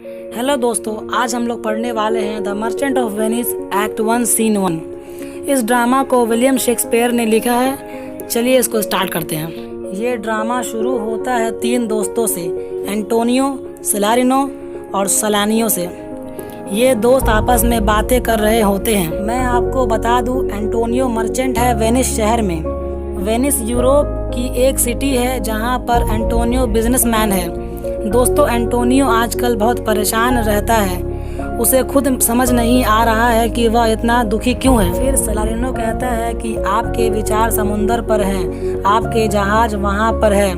Hello दोस्तों, आज हम लोग पढ़ने वाले हैं the merchant of Venice act 1 scene 1। इस ड्रामा को विलियम शेक्सपियर ने लिखा है। चलिए इसको स्टार्ट करते हैं। ये ड्रामा शुरू होता है 3 दोस्तों से, एंटोनियो, सलारिनो और सलानियो से। ये दोस्त आपस में बातें कर रहे होते हैं। मैं आपको बता दूं, एंटोनियो मर्चेंट है वेनिस शहर में। वेनिस यूरोप की एक सिटी है जहाँ पर एंटोनियो बिजनेसमैन है। दोस्तों, एंटोनियो आजकल बहुत परेशान रहता है। उसे खुद समझ नहीं आ रहा है कि वह इतना दुखी क्यों है। फिर सलारिनो कहता है कि आपके विचार समुंदर पर हैं, आपके जहाज वहाँ पर है,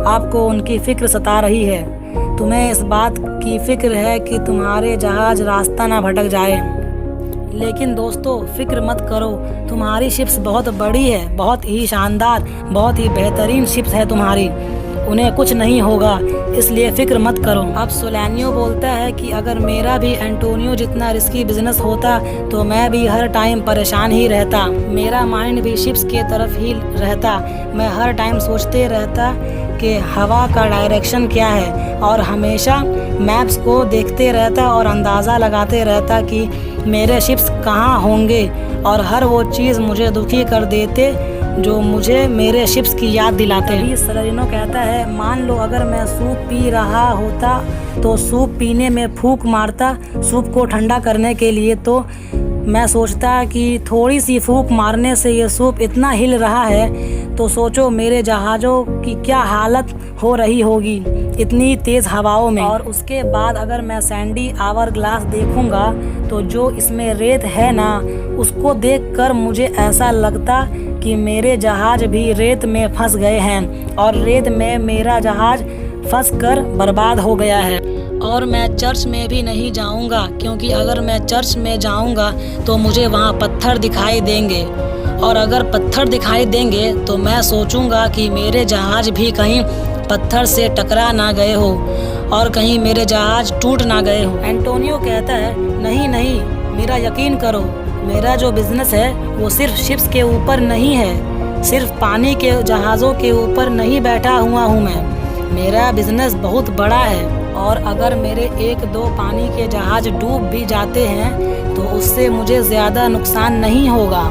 आपको उनकी फिक्र सता रही है। तुम्हें इस बात की फिक्र है कि तुम्हारे जहाज रास्ता ना भटक जाए। लेकिन दोस्तों, फिक्र मत करो, तुम्हारी शिप्स बहुत बड़ी है, बहुत ही शानदार, बहुत ही बेहतरीन शिप्स है तुम्हारी, उन्हें कुछ नहीं होगा, इसलिए फिक्र मत करो। अब सोलानियो बोलता है कि अगर मेरा भी एंटोनियो जितना रिस्की बिजनेस होता तो मैं भी हर टाइम परेशान ही रहता। मेरा माइंड भी शिप्स के तरफ ही रहता। मैं हर टाइम सोचते रहता कि हवा का डायरेक्शन क्या है और हमेशा मैप्स को देखते रहता और अंदाज़ा लगाते रहता कि मेरे शिप्स कहाँ होंगे, और हर वो चीज़ मुझे दुखी कर देते जो मुझे मेरे शिप्स की याद दिलाते हैं। सलारिनो कहता है, मान लो अगर मैं सूप पी रहा होता तो सूप पीने में फूंक मारता सूप को ठंडा करने के लिए, तो मैं सोचता कि थोड़ी सी फूंक मारने से ये सूप इतना हिल रहा है, तो सोचो मेरे जहाज़ों की क्या हालत हो रही होगी इतनी तेज़ हवाओं में। और उसके बाद अगर मैं सैंडी आवर ग्लास देखूंगा तो जो इसमें रेत है ना, उसको देखकर मुझे ऐसा लगता कि मेरे जहाज भी रेत में फंस गए हैं और रेत में मेरा जहाज फंसकर बर्बाद हो गया है। और मैं चर्च में भी नहीं जाऊंगा, क्योंकि अगर मैं चर्च में जाऊंगा तो मुझे वहाँ पत्थर दिखाई देंगे, और अगर पत्थर दिखाई देंगे तो मैं सोचूंगा कि मेरे जहाज भी कहीं पत्थर से टकरा ना गए हो और कहीं मेरे जहाज टूट ना गए हो। एंटोनियो कहता है, नहीं नहीं, मेरा यकीन करो, मेरा जो बिजनेस है वो सिर्फ शिप्स के ऊपर नहीं है, सिर्फ पानी के जहाज़ों के ऊपर नहीं बैठा हुआ हूँ मैं। मेरा बिजनेस बहुत बड़ा है, और अगर मेरे 1-2 पानी के जहाज डूब भी जाते हैं तो उससे मुझे ज़्यादा नुकसान नहीं होगा।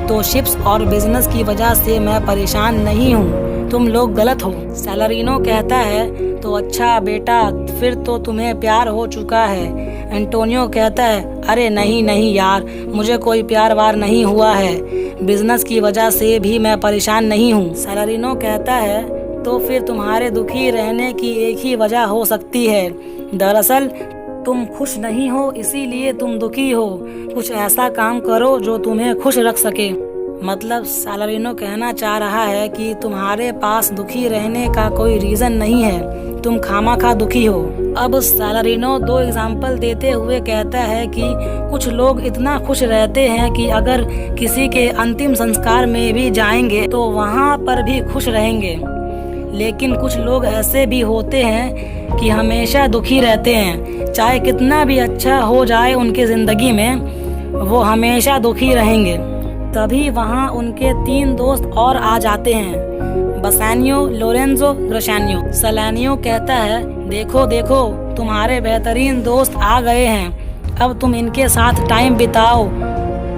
तो शिप्स और बिजनेस की वजह से मैं परेशान नहीं हूँ, तुम लोग गलत हो। सलारिनो कहता है, तो अच्छा बेटा, फिर तो तुम्हें प्यार हो चुका है। एंटोनियो कहता है, अरे नहीं नहीं यार, मुझे कोई प्यार वार नहीं हुआ है, बिजनेस की वजह से भी मैं परेशान नहीं हूँ। सलारिनो कहता है, तो फिर तुम्हारे दुखी रहने की एक ही वजह हो सकती है, दरअसल तुम खुश नहीं हो इसीलिए तुम दुखी हो। कुछ ऐसा काम करो जो तुम्हें खुश रख सके। मतलब सलारिनो कहना चाह रहा है कि तुम्हारे पास दुखी रहने का कोई रीज़न नहीं है, तुम खामखा दुखी हो। अब सलारिनो 2 एग्जाम्पल देते हुए कहता है कि कुछ लोग इतना खुश रहते हैं कि अगर किसी के अंतिम संस्कार में भी जाएंगे तो वहाँ पर भी खुश रहेंगे। लेकिन कुछ लोग ऐसे भी होते हैं कि हमेशा दुखी रहते हैं, चाहे कितना भी अच्छा हो जाए उनकी ज़िंदगी में, वो हमेशा दुखी रहेंगे। तभी वहाँ उनके 3 दोस्त और आ जाते हैं, बसानियो, लोरेंजो, ग्रशानियो। सलानियो कहता है, देखो देखो, तुम्हारे बेहतरीन दोस्त आ गए हैं, अब तुम इनके साथ टाइम बिताओ,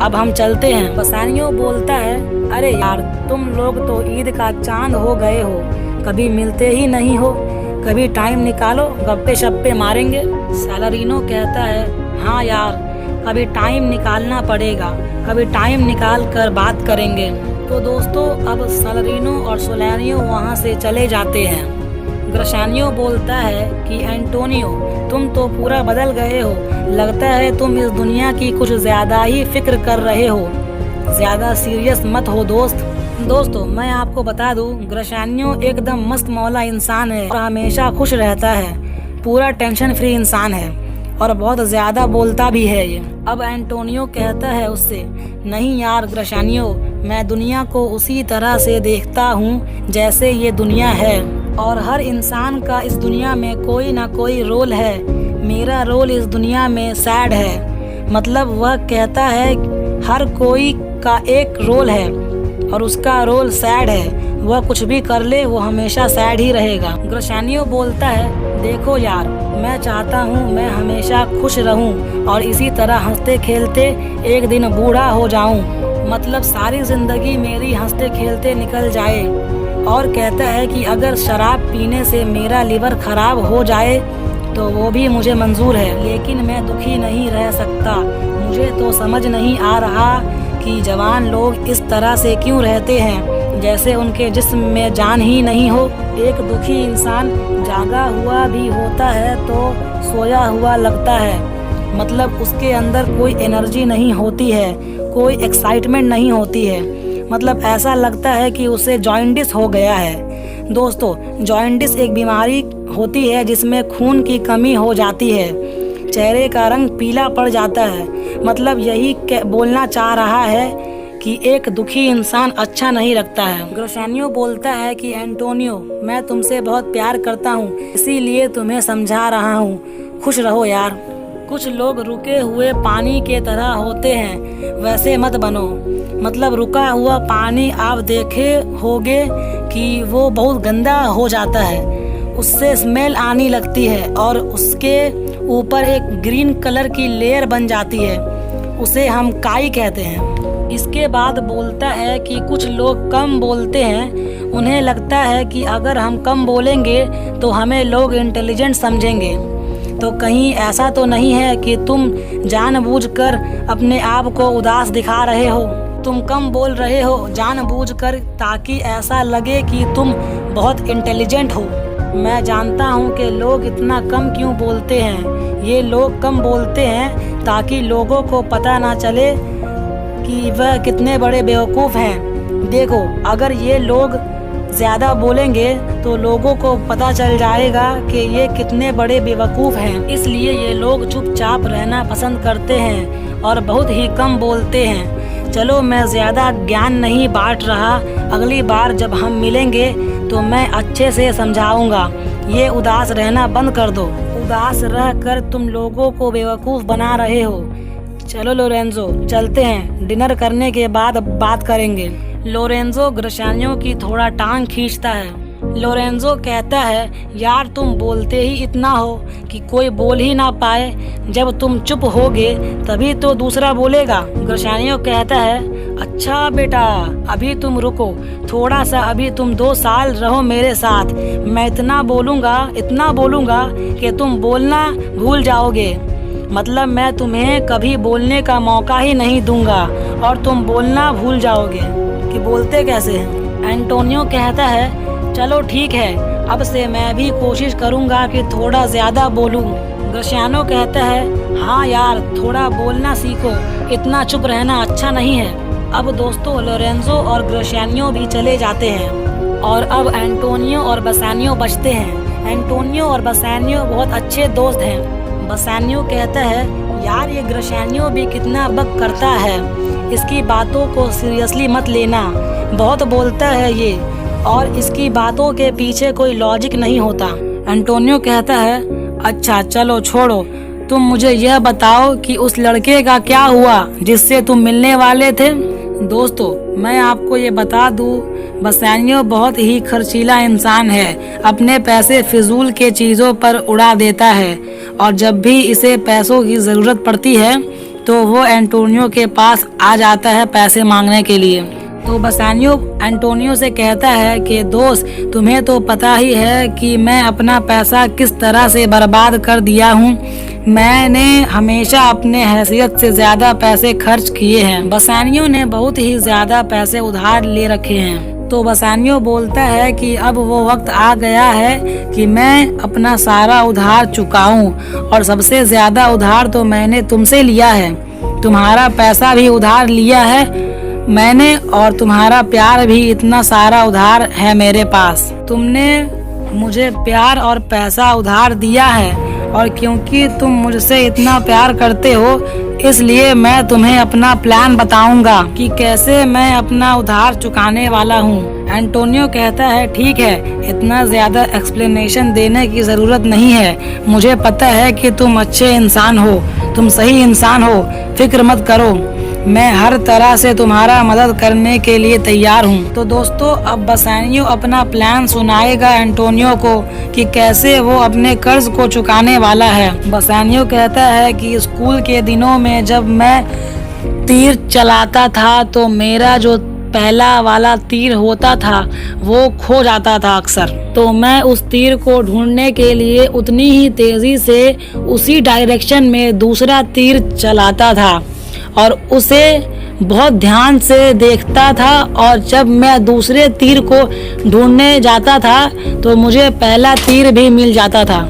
अब हम चलते हैं। बसानियो बोलता है, अरे यार, तुम लोग तो ईद का चांद हो गए हो, कभी मिलते ही नहीं हो, कभी टाइम निकालो, गप्पे शप्पे मारेंगे। सलारिनो कहता है, हाँ यार, कभी टाइम निकालना पड़ेगा, कभी टाइम निकाल कर बात करेंगे। तो दोस्तों, अब सलारिनो और सोलानियो वहाँ से चले जाते हैं। ग्रशानियो बोलता है कि एंटोनियो, तुम तो पूरा बदल गए हो, लगता है तुम इस दुनिया की कुछ ज़्यादा ही फिक्र कर रहे हो, ज़्यादा सीरियस मत हो दोस्त। दोस्तों, मैं आपको बता दूं, ग्रशानियो एकदम मस्त मौला इंसान है और हमेशा खुश रहता है, पूरा टेंशन फ्री इंसान है और बहुत ज़्यादा बोलता भी है ये। अब एंटोनियो कहता है उससे, नहीं यार ग्रशानियो, मैं दुनिया को उसी तरह से देखता हूँ जैसे ये दुनिया है, और हर इंसान का इस दुनिया में कोई ना कोई रोल है। मेरा रोल इस दुनिया में सैड है, मतलब वह कहता है हर कोई का एक रोल है और उसका रोल सैड है, वह कुछ भी कर ले वो हमेशा सैड ही रहेगा। ग्रशानियो बोलता है, देखो यार, मैं चाहता हूँ मैं हमेशा खुश रहूँ और इसी तरह हंसते खेलते एक दिन बूढ़ा हो जाऊँ। मतलब सारी जिंदगी मेरी हंसते खेलते निकल जाए। और कहता है कि अगर शराब पीने से मेरा लिवर खराब हो जाए तो वो भी मुझे मंजूर है, लेकिन मैं दुखी नहीं रह सकता। मुझे तो समझ नहीं आ रहा कि जवान लोग इस तरह से क्यों रहते हैं, जैसे उनके जिस्म में जान ही नहीं हो। एक दुखी इंसान जागा हुआ भी होता है तो सोया हुआ लगता है। मतलब उसके अंदर कोई एनर्जी नहीं होती है, कोई एक्साइटमेंट नहीं होती है। मतलब ऐसा लगता है कि उसे जॉइंटिस हो गया है। दोस्तों, जॉइंटिस एक बीमारी होती है जिसमें खून की कमी हो जाती है, चेहरे का रंग पीला पड़ जाता है। मतलब यही बोलना चाह रहा है कि एक दुखी इंसान अच्छा नहीं लगता है। ग्रोशैनियो बोलता है कि एंटोनियो, मैं तुमसे बहुत प्यार करता हूँ, इसीलिए तुम्हें समझा रहा हूँ, खुश रहो यार। कुछ लोग रुके हुए पानी के तरह होते हैं, वैसे मत बनो। मतलब रुका हुआ पानी आप देखे होगे कि वो बहुत गंदा हो जाता है, उससे स्मेल आने लगती है और उसके ऊपर एक ग्रीन कलर की लेयर बन जाती है, उसे हम काई कहते हैं। इसके बाद बोलता है कि कुछ लोग कम बोलते हैं, उन्हें लगता है कि अगर हम कम बोलेंगे तो हमें लोग इंटेलिजेंट समझेंगे। तो कहीं ऐसा तो नहीं है कि तुम जानबूझकर अपने आप को उदास दिखा रहे हो? तुम कम बोल रहे हो जानबूझकर ताकि ऐसा लगे कि तुम बहुत इंटेलिजेंट हो। मैं जानता हूँ कि लोग इतना कम क्यों बोलते हैं। ये लोग कम बोलते हैं ताकि लोगों को पता ना चले कि वह कितने बड़े बेवकूफ़ हैं। देखो, अगर ये लोग ज़्यादा बोलेंगे तो लोगों को पता चल जाएगा कि ये कितने बड़े बेवकूफ़ हैं। इसलिए ये लोग चुपचाप रहना पसंद करते हैं और बहुत ही कम बोलते हैं। चलो, मैं ज़्यादा ज्ञान नहीं बांट रहा, अगली बार जब हम मिलेंगे तो मैं अच्छे से समझाऊंगा। ये उदास रहना बंद कर दो। उदास रह कर तुम लोगों को बेवकूफ़ बना रहे हो। चलो लोरेंजो, चलते हैं, डिनर करने के बाद बात करेंगे। लोरेंजो ग्रोशैनियो की थोड़ा टांग खींचता है। लोरेंजो कहता है, यार तुम बोलते ही इतना हो कि कोई बोल ही ना पाए। जब तुम चुप होगे तभी तो दूसरा बोलेगा। ग्रोशैनियो कहता है, अच्छा बेटा, अभी तुम रुको थोड़ा सा, अभी तुम 2 साल रहो मेरे साथ। मैं इतना बोलूँगा कि तुम बोलना भूल जाओगे। मतलब मैं तुम्हें कभी बोलने का मौका ही नहीं दूंगा और तुम बोलना भूल जाओगे। कि बोलते कैसे हैं? एंटोनियो कहता है, चलो ठीक है, अब से मैं भी कोशिश करूंगा कि थोड़ा ज़्यादा बोलूं। ग्रोशैनियो कहता है, हाँ यार, थोड़ा बोलना सीखो, इतना चुप रहना अच्छा नहीं है। अब दोस्तों, लोरेंजो और ग्रोशैनियो भी चले जाते हैं और अब एंटोनियो और बसानियो बचते हैं। एंटोनियो और बसानियो बहुत अच्छे दोस्त हैं। बसानियो कहता है, यार ये ग्रोशैनियो भी कितना बक करता है, इसकी बातों को सीरियसली मत लेना, बहुत बोलता है ये और इसकी बातों के पीछे कोई लॉजिक नहीं होता। एंटोनियो कहता है, अच्छा चलो छोड़ो, तुम मुझे यह बताओ कि उस लड़के का क्या हुआ जिससे तुम मिलने वाले थे। दोस्तों, मैं आपको ये बता दूं, बसानियो बहुत ही खर्चीला इंसान है, अपने पैसे फिजूल के चीज़ों पर उड़ा देता है और जब भी इसे पैसों की ज़रूरत पड़ती है तो वो एंटोनियो के पास आ जाता है पैसे मांगने के लिए। तो बसानियो एंटोनियो से कहता है कि दोस्त, तुम्हें तो पता ही है कि मैं अपना पैसा किस तरह से बर्बाद कर दिया हूँ। मैंने हमेशा अपने हैसियत से ज़्यादा पैसे खर्च किए हैं। बसानियो ने बहुत ही ज़्यादा पैसे उधार ले रखे हैं। तो बसानियो बोलता है कि अब वो वक्त आ गया है कि मैं अपना सारा उधार चुकाऊं और सबसे ज़्यादा उधार तो मैंने तुमसे लिया है। तुम्हारा पैसा भी उधार लिया है मैंने और तुम्हारा प्यार भी इतना सारा उधार है मेरे पास। तुमने मुझे प्यार और पैसा उधार दिया है और क्योंकि तुम मुझसे इतना प्यार करते हो इसलिए मैं तुम्हें अपना प्लान बताऊंगा कि कैसे मैं अपना उधार चुकाने वाला हूँ। एंटोनियो कहता है, ठीक है, इतना ज़्यादा एक्सप्लेनेशन देने की ज़रूरत नहीं है, मुझे पता है कि तुम अच्छे इंसान हो, तुम सही इंसान हो, फिक्र मत करो। मैं हर तरह से तुम्हारा मदद करने के लिए तैयार हूँ। तो दोस्तों अब बसानियो अपना प्लान सुनाएगा एंटोनियो को कि कैसे वो अपने कर्ज को चुकाने वाला है। बसानियो कहता है कि स्कूल के दिनों में जब मैं तीर चलाता था तो मेरा जो पहला वाला तीर होता था वो खो जाता था अक्सर। तो मैं उस तीर को ढूंढने के लिए उतनी ही तेजी से उसी डायरेक्शन में दूसरा तीर चलाता था और उसे बहुत ध्यान से देखता था, और जब मैं दूसरे तीर को ढूंढने जाता था तो मुझे पहला तीर भी मिल जाता था।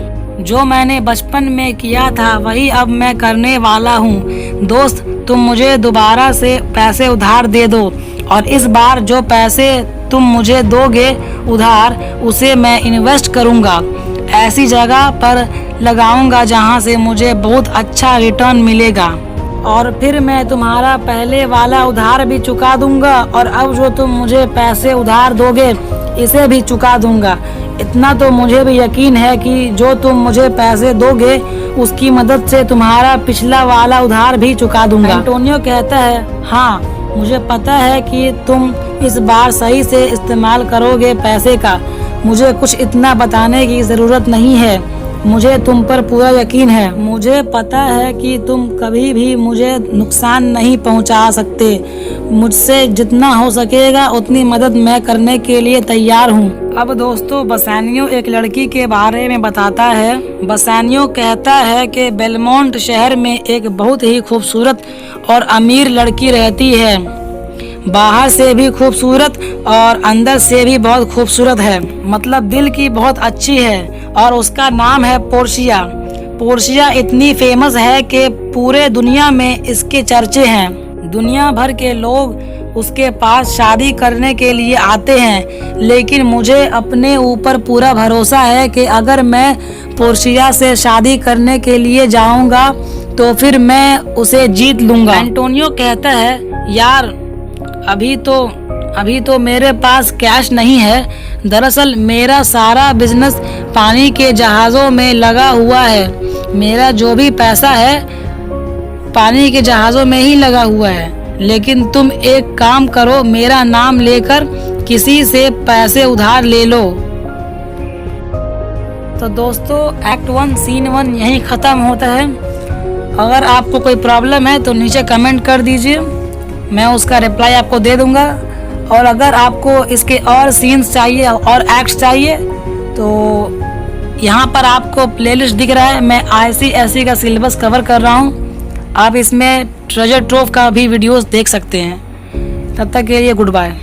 जो मैंने बचपन में किया था वही अब मैं करने वाला हूँ। दोस्त तुम मुझे दोबारा से पैसे उधार दे दो, और इस बार जो पैसे तुम मुझे दोगे उधार उसे मैं इन्वेस्ट करूँगा, ऐसी जगह पर लगाऊंगा जहाँ से मुझे बहुत अच्छा रिटर्न मिलेगा, और फिर मैं तुम्हारा पहले वाला उधार भी चुका दूंगा, और अब जो तुम मुझे पैसे उधार दोगे इसे भी चुका दूंगा। इतना तो मुझे भी यकीन है कि जो तुम मुझे पैसे दोगे उसकी मदद से तुम्हारा पिछला वाला उधार भी चुका दूंगा। एंटोनियो कहता है हाँ, मुझे पता है कि तुम इस बार सही से इस्तेमाल करोगे पैसे का। मुझे कुछ इतना बताने की ज़रूरत नहीं है, मुझे तुम पर पूरा यकीन है। मुझे पता है कि तुम कभी भी मुझे नुकसान नहीं पहुंचा सकते। मुझसे जितना हो सकेगा उतनी मदद मैं करने के लिए तैयार हूं। अब दोस्तों बसानियो एक लड़की के बारे में बताता है। बसानियो कहता है कि बेलमोंट शहर में एक बहुत ही खूबसूरत और अमीर लड़की रहती है। बाहर से भी खूबसूरत और अंदर से भी बहुत खूबसूरत है, मतलब दिल की बहुत अच्छी है, और उसका नाम है पोर्शिया। पोर्शिया इतनी फेमस है कि पूरे दुनिया में इसके चर्चे हैं। दुनिया भर के लोग उसके पास शादी करने के लिए आते हैं, लेकिन मुझे अपने ऊपर पूरा भरोसा है कि अगर मैं पोर्शिया से शादी करने के लिए जाऊंगा तो फिर मैं उसे जीत लूंगा। एंटोनियो कहता है यार अभी तो मेरे पास कैश नहीं है। दरअसल मेरा सारा बिजनेस पानी के जहाज़ों में लगा हुआ है। मेरा जो भी पैसा है पानी के जहाज़ों में ही लगा हुआ है। लेकिन तुम एक काम करो, मेरा नाम लेकर किसी से पैसे उधार ले लो। तो दोस्तों एक्ट 1 सीन 1 यहीं ख़त्म होता है। अगर आपको कोई प्रॉब्लम है तो नीचे कमेंट कर दीजिए, मैं उसका रिप्लाई आपको दे दूंगा। और अगर आपको इसके और सीन्स चाहिए और एक्ट्स चाहिए तो यहाँ पर आपको प्लेलिस्ट दिख रहा है। मैं ICSE का सिलेबस कवर कर रहा हूँ। आप इसमें ट्रेजर ट्रोव का भी वीडियोस देख सकते हैं। तब तक के लिए गुड बाय।